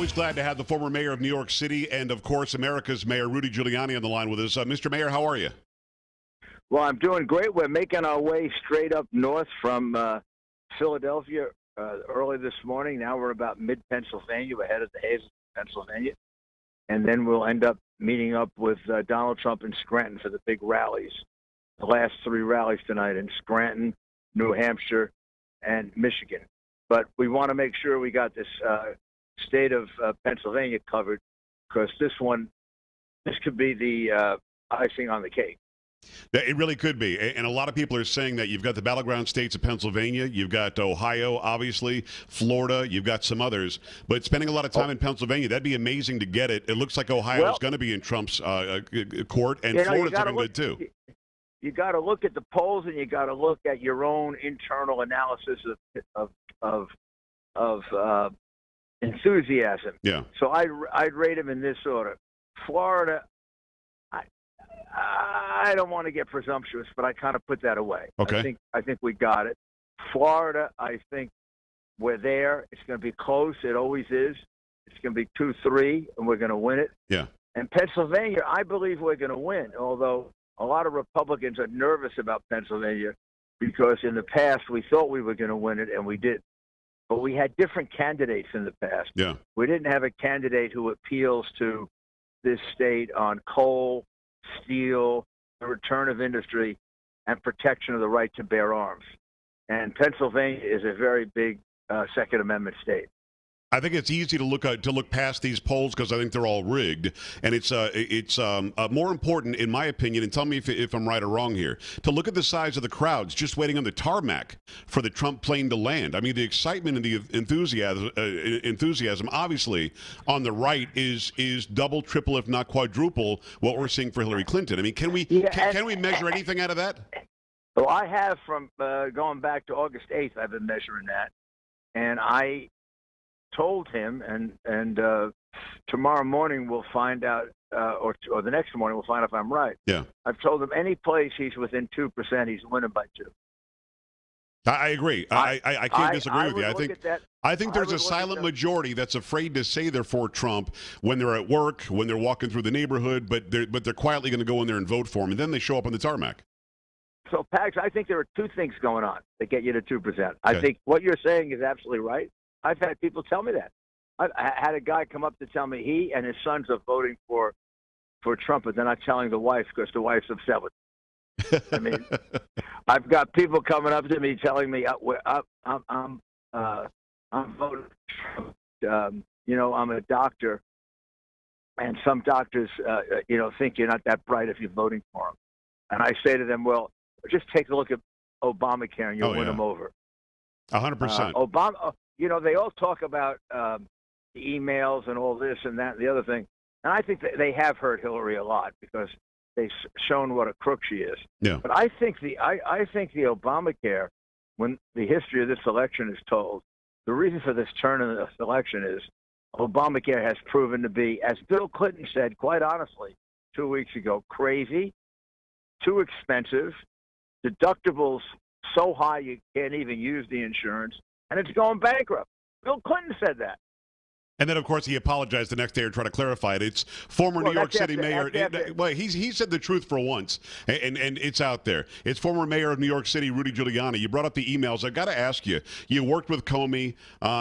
Always glad to have the former mayor of New York City and, of course, America's mayor, Rudy Giuliani, on the line with us. Mr. Mayor, how are you? Well, I'm doing great. We're making our way straight up north from Philadelphia early this morning. Now we're about mid-Pennsylvania. We're headed to Hazel, Pennsylvania. And then we'll end up meeting up with Donald Trump in Scranton for the big rallies. The last three rallies tonight in Scranton, New Hampshire, and Michigan. But we want to make sure we got this state of Pennsylvania covered, because this could be the icing on the cake. It really could be. And a lot of people are saying that you've got the battleground states of Pennsylvania, you've got Ohio, obviously, Florida, you've got some others. But spending a lot of time in Pennsylvania, that'd be amazing to get it. It looks like Ohio is going to be in Trump's court, and Florida's looking good, too. You got to look at the polls, and you got to look at your own internal analysis of enthusiasm. Yeah. So I'd rate them in this order. Florida, I don't want to get presumptuous, but I kind of put that away. Okay. I think we got it. Florida, I think we're there. It's going to be close. It always is. It's going to be 2-3, and we're going to win it. Yeah. And Pennsylvania, I believe we're going to win, although a lot of Republicans are nervous about Pennsylvania because in the past we thought we were going to win it, and we did. But we had different candidates in the past. Yeah. We didn't have a candidate who appeals to this state on coal, steel, the return of industry, and protection of the right to bear arms. And Pennsylvania is a very big Second Amendment state. I think it's easy to look past these polls because I think they're all rigged, and it's more important, in my opinion, and tell me if I'm right or wrong here, to look at the size of the crowds just waiting on the tarmac for the Trump plane to land. I mean, the excitement and the enthusiasm, obviously, on the right is double, triple, if not quadruple what we're seeing for Hillary Clinton. I mean, can we measure anything out of that? Well, I have from going back to August 8th. I've been measuring that, and I told him, and tomorrow morning we'll find out, or the next morning we'll find out if I'm right. Yeah. I've told him any place he's within 2%, he's winning by 2. I agree. I can't disagree with you. I think there's a silent majority that's afraid to say they're for Trump when they're at work, when they're walking through the neighborhood, but they're quietly going to go in there and vote for him, and then they show up on the tarmac. So, Pags, I think there are two things going on that get you to 2%. Okay. I think what you're saying is absolutely right. I've had people tell me that. I had a guy come up to tell me he and his sons are voting for Trump, but they're not telling the wife because the wife's upset with him. I mean, I've got people coming up to me telling me I'm voting for Trump. I'm a doctor, and some doctors, think you're not that bright if you're voting for him. And I say to them, well, just take a look at Obamacare and you'll win them over. 100%. Obama. They all talk about the emails and all this and that and the other thing. And I think that they have hurt Hillary a lot because they've shown what a crook she is. Yeah. But I think the Obamacare, when the history of this election is told, the reason for this turn in this election is Obamacare has proven to be, as Bill Clinton said, quite honestly, 2 weeks ago, crazy, too expensive, deductibles so high you can't even use the insurance, and it's going bankrupt. Bill Clinton said that. And then, of course, he apologized the next day or tried to clarify it. It's former New York City mayor. Well, he said the truth for once, and it's out there. It's former mayor of New York City, Rudy Giuliani. You brought up the emails. I've got to ask you. You worked with Comey.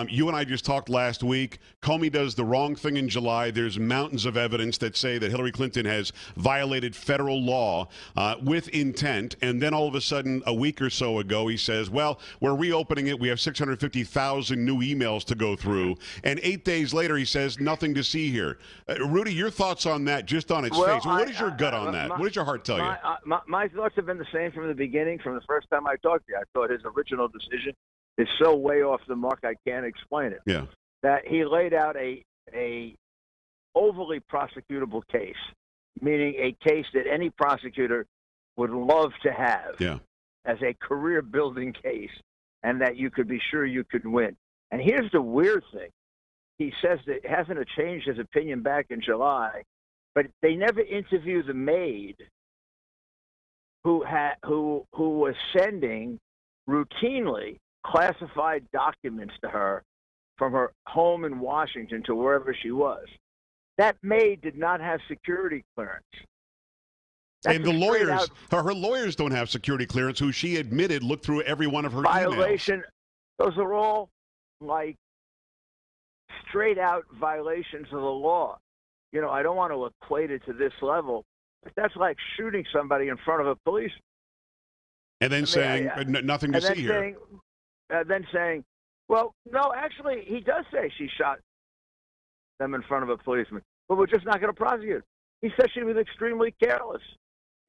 You and I just talked last week. Comey does the wrong thing in July. There's mountains of evidence that say that Hillary Clinton has violated federal law with intent. And then all of a sudden, a week or so ago, he says, well, we're reopening it. We have 650,000 new emails to go through. And 8 days later, he says, nothing to see here. Rudy, your thoughts on that, just on its face? What is your gut on that? What does your heart tell you? My thoughts have been the same from the beginning, from the first time I talked to you. I thought his original decision is so way off the mark, I can't explain it. Yeah. That he laid out a overly prosecutable case, meaning a case that any prosecutor would love to have as a career-building case, and that you could be sure you could win. And here's the weird thing. He says that it hasn't changed his opinion back in July, but they never interviewed the maid who was sending routinely classified documents to her from her home in Washington to wherever she was. That maid did not have security clearance. And the lawyers, her lawyers don't have security clearance, who she admitted looked through every one of her violation. emails. Those are all like straight out violations of the law. You know, I don't want to equate it to this level, but that's like shooting somebody in front of a police. And then saying nothing to see here. Then saying, well, no, actually, he does say she shot them in front of a policeman, but we're just not going to prosecute. He says she was extremely careless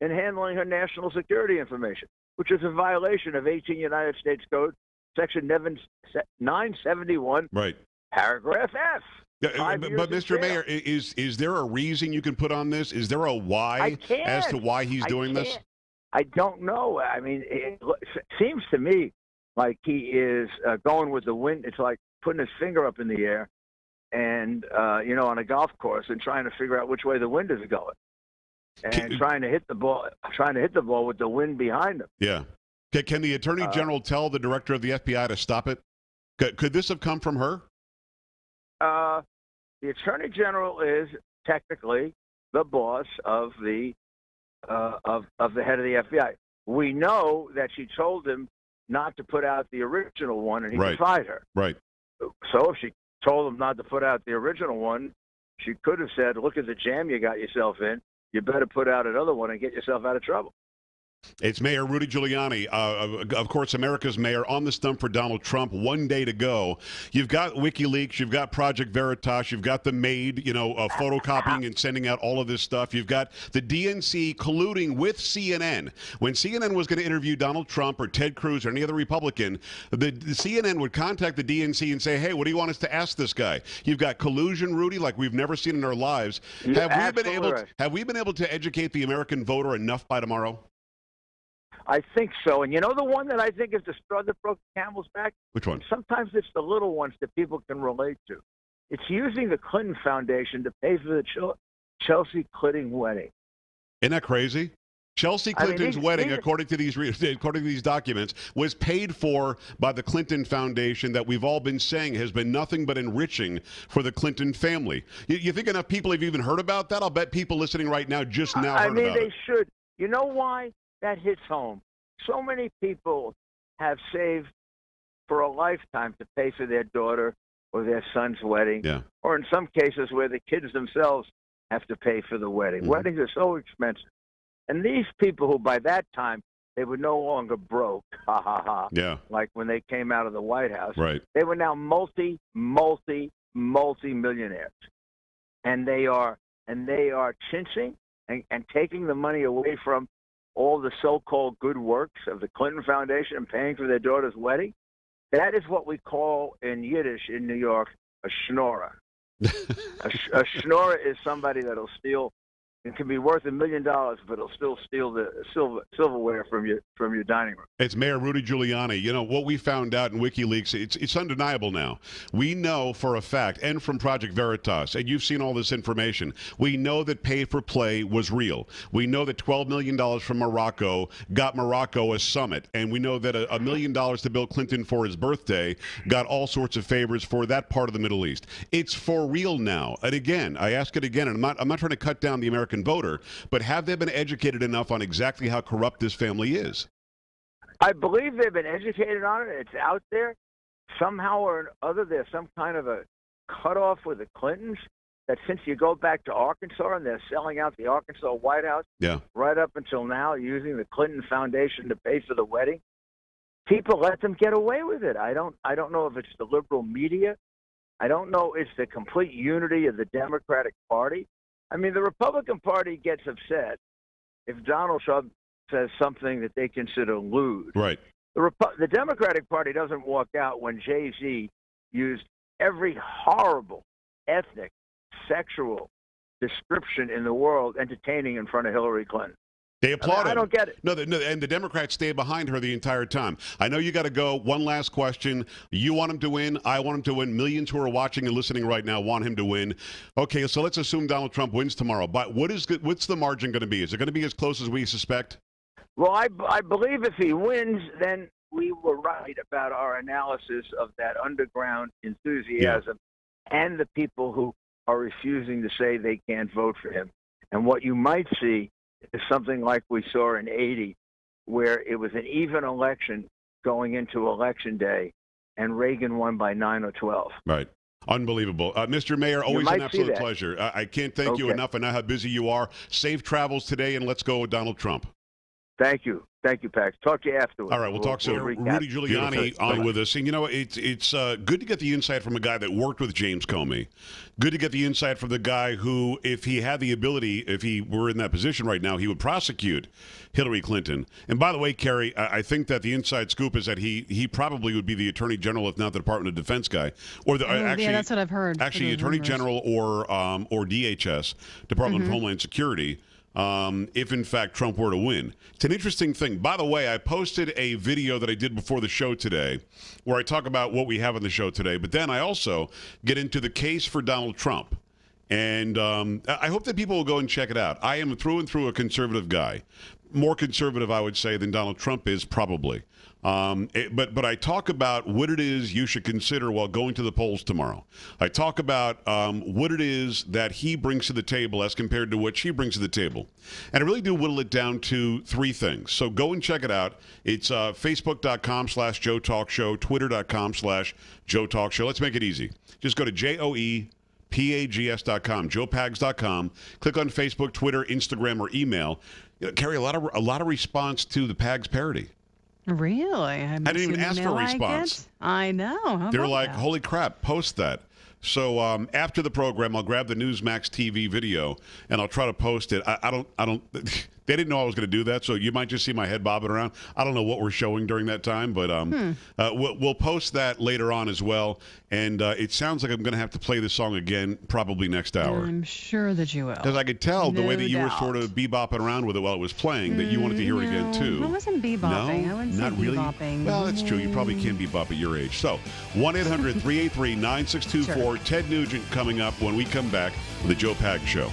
in handling her national security information, which is a violation of 18 United States Code, Section 971, right, Paragraph F. Yeah, but Mr. Mayor, is there a reason you can put on this? Is there a why as to why he's doing this? I don't know. I mean, it seems to me like he is going with the wind. It's like putting his finger up in the air and, you know, on a golf course and trying to figure out which way the wind is going. And trying to hit the ball with the wind behind him. Yeah. Can the Attorney General tell the Director of the FBI to stop it? Could this have come from her? The Attorney General is technically the boss of the head of the FBI. We know that she told him not to put out the original one, and he defied her. Right. So if she told him not to put out the original one, she could have said, "Look at the jam you got yourself in. You better put out another one and get yourself out of trouble." It's Mayor Rudy Giuliani, of course, America's mayor, on the stump for Donald Trump. 1 day to go. You've got WikiLeaks, you've got Project Veritas, you've got the maid, you know, photocopying and sending out all of this stuff. You've got the DNC colluding with CNN. When CNN was going to interview Donald Trump or Ted Cruz or any other Republican, the CNN would contact the DNC and say, "Hey, what do you want us to ask this guy?" You've got collusion, Rudy, like we've never seen in our lives. Have we been able to educate the American voter enough by tomorrow? I think so. And you know the one that I think is the straw that broke the camel's back? Which one? And sometimes it's the little ones that people can relate to. It's using the Clinton Foundation to pay for the Chelsea Clinton wedding. Isn't that crazy? Chelsea Clinton's wedding, according to these documents, was paid for by the Clinton Foundation that we've all been saying has been nothing but enriching for the Clinton family. You think enough people have even heard about that? I'll bet people listening right now just now heard about it. I mean, they should. You know why? That hits home. So many people have saved for a lifetime to pay for their daughter or their son's wedding, or in some cases where the kids themselves have to pay for the wedding. Mm-hmm. Weddings are so expensive. And these people who by that time, they were no longer broke, like when they came out of the White House. Right. They were now multi-millionaires. And they are chinching and taking the money away from all the so-called good works of the Clinton Foundation and paying for their daughter's wedding. That is what we call in Yiddish in New York a schnorrer. a schnorrer is somebody that'll steal. It can be worth $1 million, but it'll still steal the silverware from your dining room. It's Mayor Rudy Giuliani. You know, what we found out in WikiLeaks, it's undeniable now. We know for a fact, and from Project Veritas, and you've seen all this information, we know that pay for play was real. We know that $12 million from Morocco got Morocco a summit, and we know that $1 million to Bill Clinton for his birthday got all sorts of favors for that part of the Middle East. It's for real now. And again, I ask it again, and I'm not trying to cut down the American voter, but have they been educated enough on exactly how corrupt this family is? I believe they've been educated on it. It's out there. Somehow or other, there's some kind of a cutoff with the Clintons that since you go back to Arkansas and they're selling out the Arkansas White House right up until now using the Clinton Foundation to pay for the wedding, people let them get away with it. I don't know if it's the liberal media. I don't know if it's the complete unity of the Democratic Party. I mean, the Republican Party gets upset if Donald Trump says something that they consider lewd. Right. The Democratic Party doesn't walk out when Jay-Z used every horrible ethnic, sexual description in the world entertaining in front of Hillary Clinton. They applaud him. I don't get it. No, and the Democrats stay behind her the entire time. I know you got to go. One last question. You want him to win. I want him to win. Millions who are watching and listening right now want him to win. Okay, so let's assume Donald Trump wins tomorrow. But what's the margin going to be? Is it going to be as close as we suspect? Well, I believe if he wins, then we were right about our analysis of that underground enthusiasm and the people who are refusing to say they can't vote for him. And what you might see is something like we saw in '80, where it was an even election going into Election Day, and Reagan won by 9 or 12. Right. Unbelievable. Mr. Mayor, always an absolute pleasure. I can't thank you enough. I know how busy you are. Safe travels today, and let's go with Donald Trump. Thank you. Thank you, Pax. Talk to you afterwards. All right, we'll talk soon. Rudy Giuliani on with us. And, you know, it's good to get the insight from a guy that worked with James Comey. Good to get the insight from the guy who, if he had the ability, if he were in that position right now, he would prosecute Hillary Clinton. And by the way, Kerry, I think that the inside scoop is that he probably would be the Attorney General, if not the Department of Defense guy. Or actually, yeah, that's what I've heard. Actually, Attorney General or DHS, Department of Homeland Security. If in fact Trump were to win. It's an interesting thing. By the way, I posted a video that I did before the show today where I talk about what we have on the show today, but then I also get into the case for Donald Trump. And I hope that people will go and check it out. I am through and through a conservative guy. More conservative, I would say, than Donald Trump is, probably. But I talk about what it is you should consider while going to the polls tomorrow. I talk about what it is that he brings to the table as compared to what she brings to the table. And I really do whittle it down to three things. So go and check it out. It's Facebook.com/Joe Talk Show, Twitter.com/Joe Talk Show. Let's make it easy. Just go to JOEPAGS.com, JoePags.com. Click on Facebook, Twitter, Instagram, or email. Carry a lot of response to the Pags parody. Really? I didn't even ask for a response. I know. They're like, holy crap, post that. So after the program, I'll grab the Newsmax TV video and I'll try to post it. I don't. They didn't know I was going to do that, so you might just see my head bobbing around. I don't know what we're showing during that time, but we'll post that later on as well. And it sounds like I'm going to have to play this song again probably next hour. I'm sure that you will. Because I could tell the way that you were sort of bebopping around with it while it was playing that you wanted to hear it again too. I wasn't bebopping. No, I wouldn't not say really. bebopping. Well, that's true. You probably can bebop at your age. So 1-800-383-9624. Ted Nugent coming up when we come back with the Joe Pags Show.